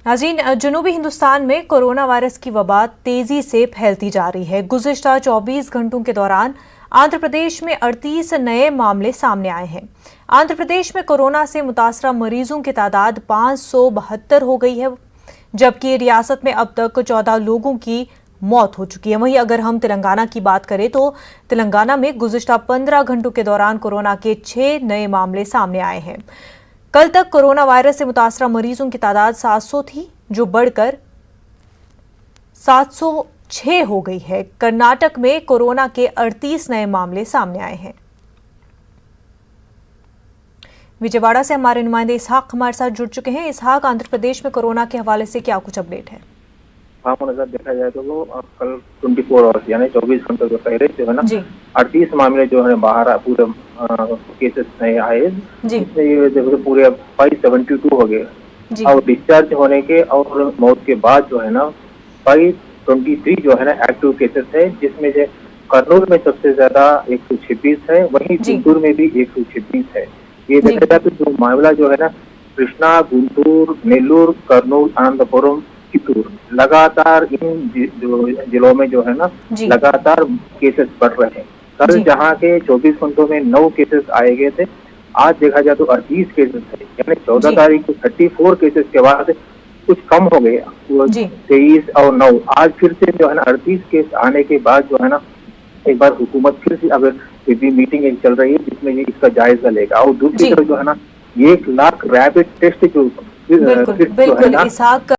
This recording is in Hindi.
नाज़रीन, जनूबी हिंदुस्तान में कोरोना वायरस की वबा तेजी से फैलती जा रही है। गुज़िश्ता 24 घंटों के दौरान आंध्र प्रदेश में 38 नए मामले सामने आए हैं। आंध्र प्रदेश में कोरोना से मुतासरा मरीजों की तादाद 572 हो गई है, जबकि रियासत में अब तक 14 लोगों की मौत हो चुकी है। वहीं अगर हम तेलंगाना की बात करें तो तेलंगाना में गुज़िश्ता 15 घंटों के दौरान कोरोना के 6 नए मामले सामने आए हैं। कल तक कोरोना वायरस से मुतासरा मरीजों की तादाद 700 थी, जो बढ़कर 706 हो गई है। कर्नाटक में कोरोना के 38 नए मामले सामने आए हैं। विजयवाड़ा से हमारे नुमाइंदे इसहाक हमारे साथ जुड़ चुके हैं। इसहाक, आंध्र प्रदेश में कोरोना के हवाले से क्या कुछ अपडेट है? हाँ, नजर देखा जाए तो वो कल 24 आवर्स यानी 24 घंटे के पहले जो है ना 38 मामले जो है बाहर पूरे केसेस नए आए, जिसमें ये देखो पूरे 572 हो गए और डिस्चार्ज होने के और मौत के बाद जो है ना 523 जो है ना एक्टिव केसेस है, जिसमें से कर्नूल में सबसे ज्यादा 126 है, वहीं गुंटूर में भी 126 है। ये देखा जाए तो जो मामला जो है ना कृष्णा, गुंटूर, नेल्लूर, कर्नूल, अनंतपुरम, चित्तूर लगातार इन जिलों में जो है ना लगातार केसेस बढ़ रहे हैं। कल जहां के 24 घंटों में 9 केसेस आए गए थे, आज देखा जाए तो 38 केसेस है, यानी 14 तारीख को 34 केसेस के बाद कुछ कम हो गया, 23 और 9 आज फिर से जो है ना 38 केस आने के बाद जो है ना एक बार हुकूमत फिर से अगर मीटिंग एक चल रही है जिसमें ये इसका जायजा लेगा। और दूसरी तरफ जो है ना 1 लाख रैपिड टेस्ट जो बिल्कुल,